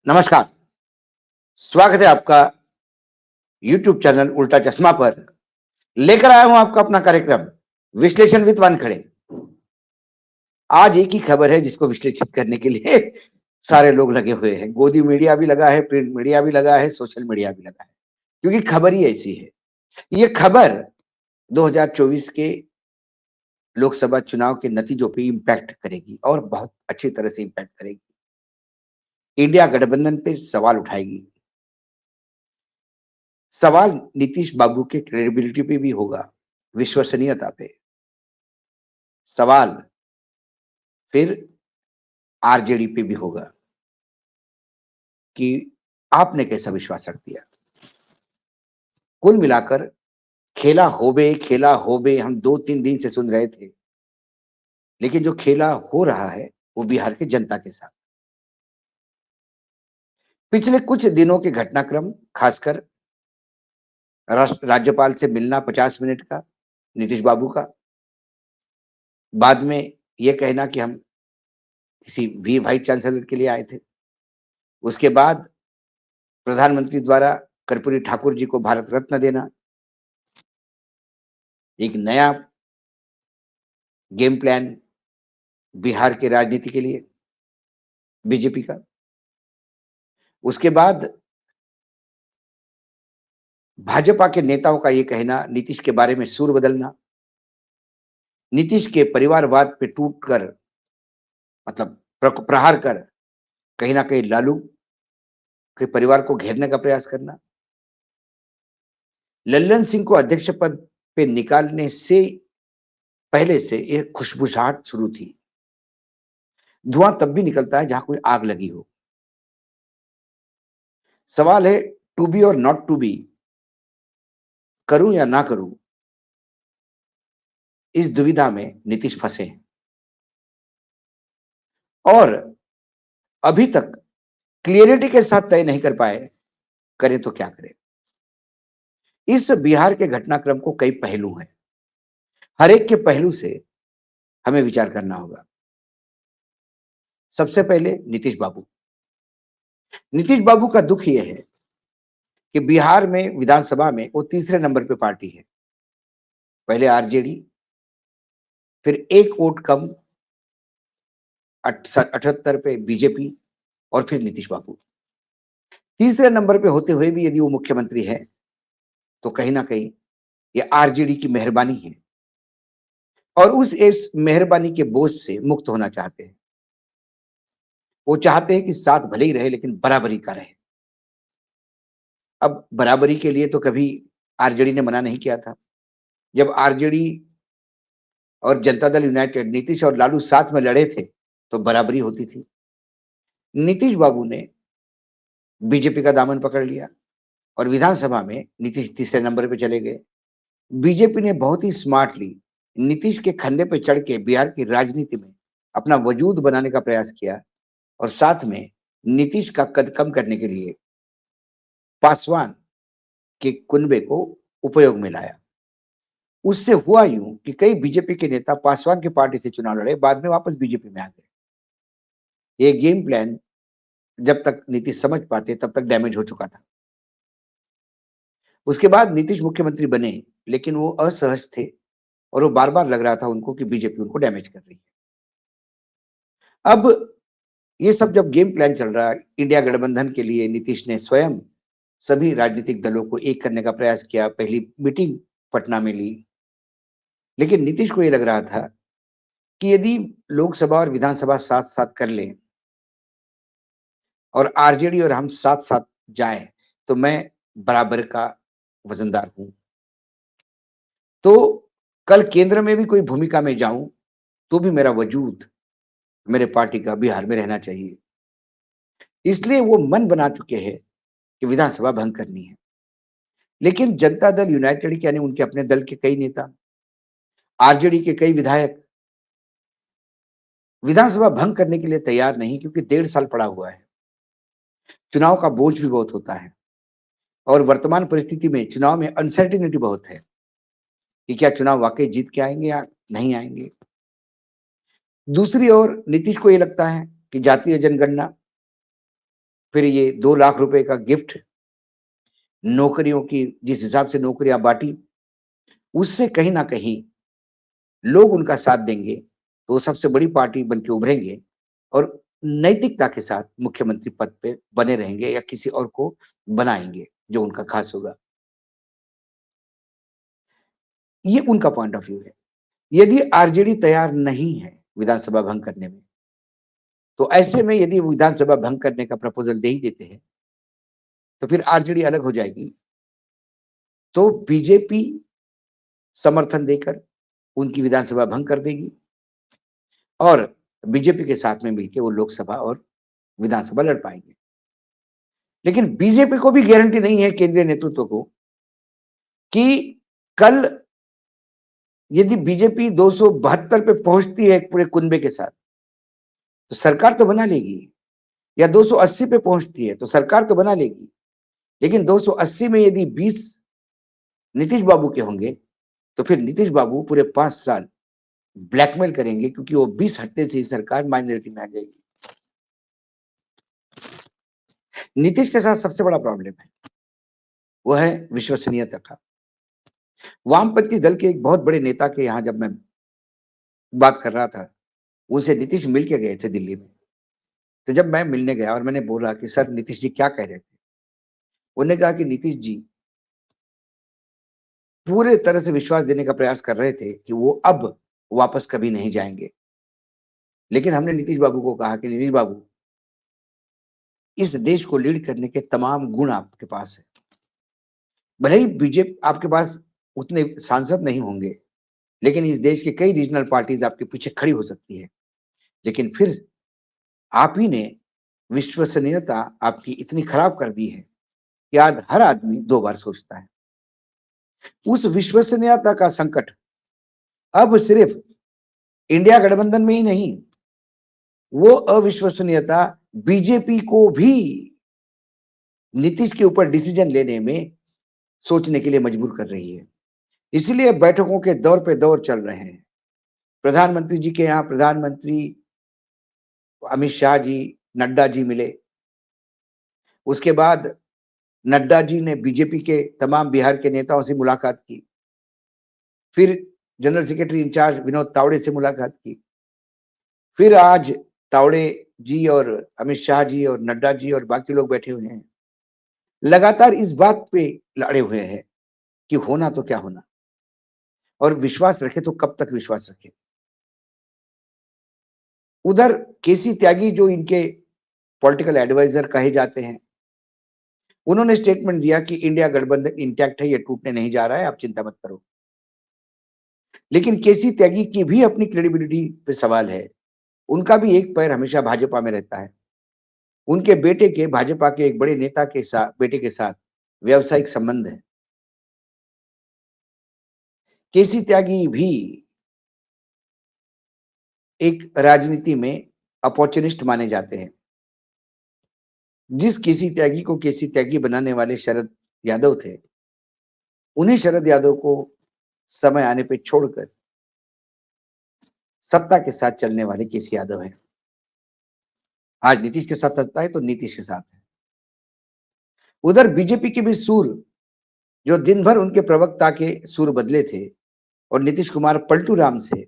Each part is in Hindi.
नमस्कार, स्वागत है आपका यूट्यूब चैनल उल्टा चश्मा पर। लेकर आया हूं आपका अपना कार्यक्रम विश्लेषण विद वानखड़े। आज एक ही खबर है जिसको विश्लेषित करने के लिए सारे लोग लगे हुए हैं। गोदी मीडिया भी लगा है, प्रिंट मीडिया भी लगा है, सोशल मीडिया भी लगा है, क्योंकि खबर ही ऐसी है। ये खबर 2024 के लोकसभा चुनाव के नतीजों पे इम्पैक्ट करेगी और बहुत अच्छी तरह से इम्पैक्ट करेगी। इंडिया गठबंधन पे सवाल उठाएगी। सवाल नीतीश बाबू के क्रेडिबिलिटी पे भी होगा, विश्वसनीयता पे। सवाल फिर आरजेडी पे भी होगा कि आपने कैसा विश्वास रख दिया। कुल मिलाकर खेला होबे हम 2-3 दिन से सुन रहे थे, लेकिन जो खेला हो रहा है वो बिहार की जनता के साथ। पिछले कुछ दिनों के घटनाक्रम, खासकर राज्यपाल से मिलना 50 मिनट का नीतीश बाबू का, बाद में ये कहना कि हम किसी वी वाइस चांसलर के लिए आए थे। उसके बाद प्रधानमंत्री द्वारा कर्पूरी ठाकुर जी को भारत रत्न देना, एक नया गेम प्लान बिहार के राजनीति के लिए बीजेपी का। उसके बाद भाजपा के नेताओं का ये कहना, नीतीश के बारे में सुर बदलना, नीतीश के परिवारवाद पे टूटकर मतलब प्रहार कर कहीं ना कहीं लालू के परिवार को घेरने का प्रयास करना, लल्लन सिंह को अध्यक्ष पद पे निकालने से पहले से एक खुशबुसाहट शुरू थी। धुआं तब भी निकलता है जहां कोई आग लगी हो। सवाल है टू बी और नॉट टू बी, करूं या ना करूं, इस दुविधा में नीतीश फंसे हैं और अभी तक क्लियरिटी के साथ तय नहीं कर पाए करें तो क्या करें। इस बिहार के घटनाक्रम को कई पहलू हैं, हर एक के पहलू से हमें विचार करना होगा। सबसे पहले नीतीश बाबू का दुख यह है कि बिहार में विधानसभा में वो तीसरे नंबर पे पार्टी है। पहले आरजेडी, फिर एक वोट कम 78 पे बीजेपी और फिर नीतीश बाबू। तीसरे नंबर पे होते हुए भी यदि वो मुख्यमंत्री है तो कहीं ना कहीं ये आरजेडी की मेहरबानी है और उस इस मेहरबानी के बोझ से मुक्त होना चाहते हैं। वो चाहते हैं कि साथ भले ही रहे लेकिन बराबरी का रहे। अब बराबरी के लिए तो कभी आरजेडी ने मना नहीं किया था। जब आरजेडी और जनता दल यूनाइटेड, नीतीश और लालू साथ में लड़े थे तो बराबरी होती थी। नीतीश बाबू ने बीजेपी का दामन पकड़ लिया और विधानसभा में नीतीश तीसरे नंबर पे चले गए। बीजेपी ने बहुत ही स्मार्टली नीतीश के खंधे पे चढ़ के बिहार की राजनीति में अपना वजूद बनाने का प्रयास किया और साथ में नीतीश का कद कम करने के लिए पासवान के कुनबे को उपयोग में लाया। उससे हुआ यूं कि कई बीजेपी के नेता पासवान की पार्टी से चुनाव लड़े, बाद में वापस बीजेपी में आ गए। ये गेम प्लान जब तक नीतीश समझ पाते तब तक डैमेज हो चुका था। उसके बाद नीतीश मुख्यमंत्री बने, लेकिन वो असहज थे और वो बार बार लग रहा था उनको कि बीजेपी उनको डैमेज कर रही है। अब ये सब जब गेम प्लान चल रहा है इंडिया गठबंधन के लिए, नीतीश ने स्वयं सभी राजनीतिक दलों को एक करने का प्रयास किया। पहली मीटिंग पटना में ली, लेकिन नीतीश को ये लग रहा था कि यदि लोकसभा और विधानसभा साथ साथ कर लें और आरजेडी और हम साथ साथ जाएं तो मैं बराबर का वजनदार हूं। तो कल केंद्र में भी कोई भूमिका में जाऊं तो भी मेरा वजूद मेरे पार्टी का बिहार में रहना चाहिए। इसलिए वो मन बना चुके हैं कि विधानसभा भंग करनी है। लेकिन जनता दल यूनाइटेड यानी उनके अपने दल के कई नेता, आरजेडी के कई विधायक विधानसभा भंग करने के लिए तैयार नहीं, क्योंकि 1.5 साल पड़ा हुआ है। चुनाव का बोझ भी बहुत होता है और वर्तमान परिस्थिति में चुनाव में अनसर्टिनिटी बहुत है कि क्या चुनाव वाकई जीत के आएंगे या नहीं आएंगे। दूसरी ओर नीतीश को यह लगता है कि जातीय जनगणना फिर ये 2 लाख रुपए का गिफ्ट, नौकरियों की जिस हिसाब से नौकरियां बांटी, उससे कहीं ना कहीं लोग उनका साथ देंगे, तो वो सबसे बड़ी पार्टी बन के उभरेंगे और नैतिकता के साथ मुख्यमंत्री पद पे बने रहेंगे या किसी और को बनाएंगे जो उनका खास होगा। ये उनका पॉइंट ऑफ व्यू है। यदि आरजेडी तैयार नहीं है विधानसभा भंग करने में, तो ऐसे में यदि वो विधानसभा भंग करने का प्रपोजल दे ही देते हैं, तो फिर आरजेडी अलग हो जाएगी। तो बीजेपी समर्थन देकर उनकी विधानसभा भंग कर देगी और बीजेपी के साथ में मिलकर वो लोकसभा और विधानसभा लड़ पाएंगे। लेकिन बीजेपी को भी गारंटी नहीं है, केंद्रीय नेतृत्व को, कि कल यदि बीजेपी 272 पे पहुंचती है पूरे कुनबे के साथ, तो सरकार तो बना लेगी, या 280 पे पहुंचती है तो सरकार तो बना लेगी। लेकिन 280 में यदि 20 नीतीश बाबू के होंगे, तो फिर नीतीश बाबू पूरे 5 साल ब्लैकमेल करेंगे, क्योंकि वो 20 हफ्ते से ही सरकार माइनॉरिटी में आ जाएगी। नीतीश के साथ सबसे बड़ा प्रॉब्लम है, वो है विश्वसनीयता का। वामपंथी दल के एक बहुत बड़े नेता के यहां जब मैं बात कर रहा था, उनसे नीतीश मिल के गए थे दिल्ली में। तो जब मैं मिलने गया और मैंने बोला कि सर नीतीश जी क्या कह रहे थे, उन्होंने कहा कि नीतीश जी पूरे तरह से विश्वास देने का प्रयास कर रहे थे कि वो अब वापस कभी नहीं जाएंगे। लेकिन हमने नीतीश बाबू को कहा कि नीतीश बाबू, इस देश को लीड करने के तमाम गुण आपके पास है। भले ही बीजेपी आपके पास उतने सांसद नहीं होंगे, लेकिन इस देश के कई रीजनल पार्टीज आपके पीछे खड़ी हो सकती है। लेकिन फिर आप ही ने विश्वसनीयता आपकी इतनी खराब कर दी है कि आज हर आदमी 2 बार सोचता है। उस विश्वसनीयता का संकट अब सिर्फ इंडिया गठबंधन में ही नहीं, वो अविश्वसनीयता बीजेपी को भी नीतीश के ऊपर डिसीजन लेने में सोचने के लिए मजबूर कर रही है। इसलिए बैठकों के दौर पे दौर चल रहे हैं। प्रधानमंत्री जी के यहाँ प्रधानमंत्री अमित शाह जी, नड्डा जी मिले। उसके बाद नड्डा जी ने बीजेपी के तमाम बिहार के नेताओं से मुलाकात की। फिर general secretary incharge Vinod Tawde से मुलाकात की। फिर आज तावड़े जी और अमित शाह जी और नड्डा जी और बाकी लोग बैठे हुए हैं। लगातार इस बात पे लड़े हुए हैं कि होना तो क्या होना, और विश्वास रखे तो कब तक विश्वास रखे। उधर केसी त्यागी जो इनके पॉलिटिकल एडवाइजर कहे जाते हैं, उन्होंने स्टेटमेंट दिया कि इंडिया गठबंधन इंटैक्ट है, ये टूटने नहीं जा रहा है, आप चिंता मत करो। लेकिन केसी त्यागी की भी अपनी क्रेडिबिलिटी पे सवाल है। उनका भी एक पैर हमेशा भाजपा में रहता है। उनके बेटे के भाजपा के एक बड़े नेता के साथ, बेटे के साथ व्यावसायिक संबंध है। केसी त्यागी भी एक राजनीति में अपॉर्चुनिस्ट माने जाते हैं। जिस केसी त्यागी को केसी त्यागी बनाने वाले शरद यादव थे, उन्हीं शरद यादव को समय आने पे छोड़कर सत्ता के साथ चलने वाले केसी यादव हैं। आज नीतीश के साथ सत्ता है तो नीतीश के साथ है। उधर बीजेपी के भी सुर, जो दिन भर उनके प्रवक्ता के सुर बदले थे और नीतीश कुमार पलटू राम से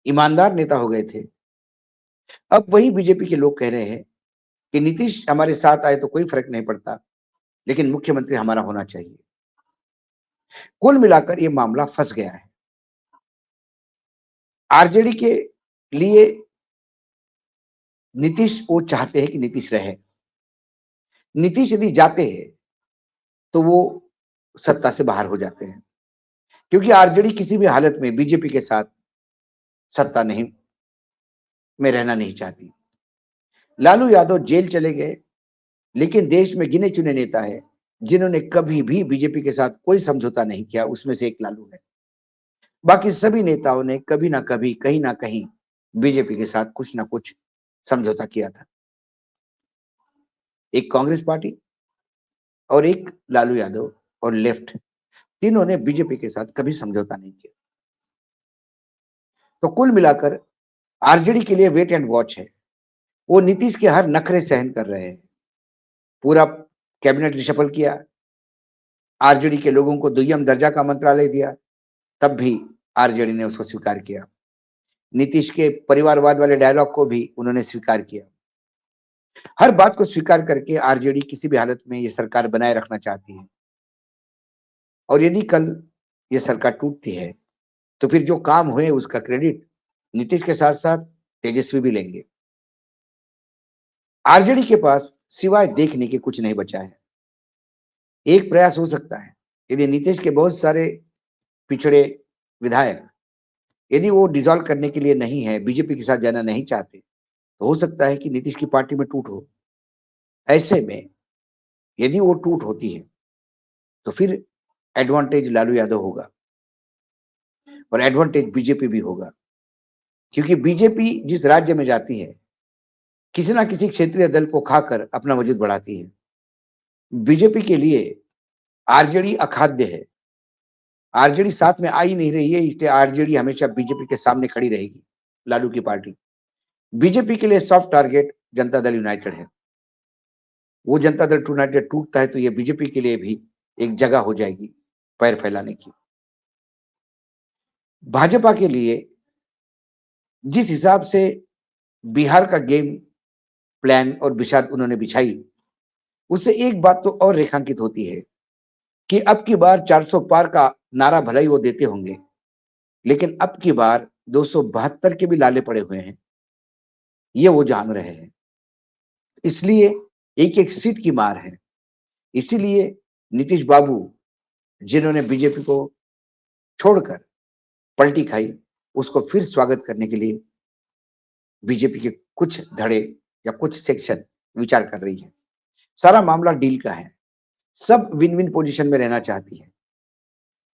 ईमानदार नेता हो गए थे, अब वही बीजेपी के लोग कह रहे हैं कि नीतीश हमारे साथ आए तो कोई फर्क नहीं पड़ता, लेकिन मुख्यमंत्री हमारा होना चाहिए। कुल मिलाकर ये मामला फंस गया है। आरजेडी के लिए नीतीश, वो चाहते हैं कि नीतीश रहे। नीतीश यदि जाते हैं तो वो सत्ता से बाहर हो जाते हैं, क्योंकि आरजेडी किसी भी हालत में बीजेपी के साथ सत्ता नहीं में रहना नहीं चाहती। लालू यादव जेल चले गए, लेकिन देश में गिने चुने नेता है जिन्होंने कभी भी बीजेपी के साथ कोई समझौता नहीं किया, उसमें से एक लालू है। बाकी सभी नेताओं ने कभी ना कभी, कहीं ना कहीं बीजेपी के साथ कुछ ना कुछ समझौता किया था। एक कांग्रेस पार्टी और एक लालू यादव और लेफ्ट, तीनों ने बीजेपी के साथ कभी समझौता नहीं किया। तो कुल मिलाकर आरजेडी के लिए वेट एंड वॉच है। वो नीतीश के हर नखरे सहन कर रहे हैं। पूरा कैबिनेट रिशफल किया, आरजेडी के लोगों को दुय्यम दर्जा का मंत्रालय दिया, तब भी आरजेडी ने उसको स्वीकार किया। नीतीश के परिवारवाद वाले डायलॉग को भी उन्होंने स्वीकार किया। हर बात को स्वीकार करके आरजेडी किसी भी हालत में ये सरकार बनाए रखना चाहती है। और यदि कल ये सरकार टूटती है, तो फिर जो काम हुए उसका क्रेडिट नीतीश के साथ-साथ तेजस्वी भी लेंगे। आरजेडी के पास सिवाय देखने के कुछ नहीं बचा है। एक प्रयास हो सकता है, यदि नीतीश के बहुत सारे पिछड़े विधायक यदि वो डिसॉल्व करने के लिए नहीं है, बीजेपी के साथ जाना नहीं चाहते, तो हो सकता है कि नीतीश की पार्टी में टूट हो। ऐसे में यदि वो टूट होती है, तो फिर एडवांटेज लालू यादव होगा और एडवांटेज बीजेपी भी होगा। क्योंकि बीजेपी जिस राज्य में जाती है, किसी ना किसी क्षेत्रीय दल को खाकर अपना वजूद बढ़ाती है। बीजेपी के लिए आरजेडी अखाद्य है। आरजेडी साथ में आ ही नहीं रही है, इसलिए आरजेडी हमेशा बीजेपी के सामने खड़ी रहेगी, लालू की पार्टी। बीजेपी के लिए soft target Janata Dal United है। वो जनता दल यूनाइटेड टूटता है तो ये बीजेपी के लिए भी एक जगह हो जाएगी पैर फैलाने की। भाजपा के लिए जिस हिसाब से बिहार का गेम प्लान और बिसात उन्होंने बिछाई, उससे एक बात तो और रेखांकित होती है कि अब की बार 400 पार का नारा भले ही वो देते होंगे, लेकिन अब की बार 272 के भी लाले पड़े हुए हैं, ये वो जान रहे हैं। इसलिए एक-एक सीट की मार है। इसीलिए नीतीश बाबू जिन्होंने बीजेपी को छोड़कर पलटी खाई, उसको फिर स्वागत करने के लिए बीजेपी के कुछ धड़े या कुछ सेक्शन विचार कर रही है। सारा मामला डील का है। सब विन-विन पोजीशन में रहना चाहती है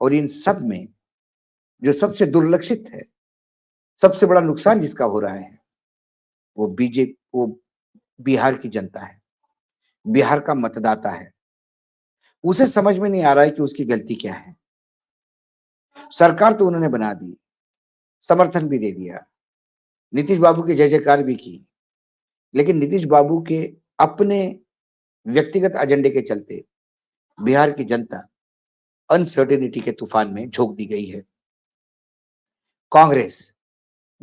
और इन सब में जो सबसे दुर्लक्षित है, सबसे बड़ा नुकसान जिसका हो रहा है, वो बिहार की जनता है, बिहार का मतदाता है। उसे समझ में नहीं आ रहा है कि उसकी गलती क्या है। सरकार तो उन्होंने बना दी, समर्थन भी दे दिया, नीतीश बाबू की जय-जयकार भी की, लेकिन नीतीश बाबू के अपने व्यक्तिगत एजेंडे के चलते बिहार की जनता अनसर्टेनिटी के तूफान में झोंक दी गई है। कांग्रेस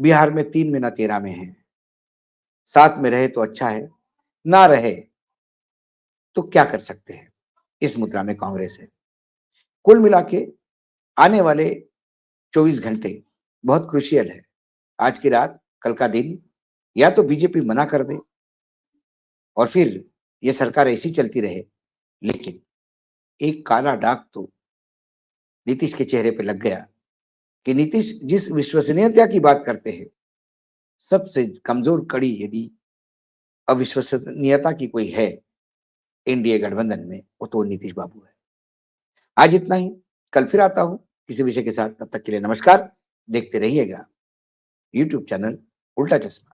बिहार में 3 में ना 13 में है। साथ में रहे तो अच्छा है, ना रहे तो क्या कर सकते हैं? इस मुद्रा में कांग्रेस है। कुल मिला के आने वाले 24 घंटे बहुत क्रूशियल है। आज की रात, कल का दिन या तो बीजेपी मना कर दे और फिर ये सरकार ऐसी चलती रहे, लेकिन एक काला दाग तो नीतीश के चेहरे पे लग गया कि नीतीश जिस विश्वसनीयता की बात करते हैं, सबसे कमजोर कड़ी यदि अविश्वसनीयता की कोई है एनडीए गठबंधन में, वो तो नीतीश बाबू है। आज इतना ही, कल फिर आता हूँ किसी विषय के साथ, तब तक के लिए नमस्कार। देखते रहिएगा यूट्यूब चैनल उल्टा चश्मा।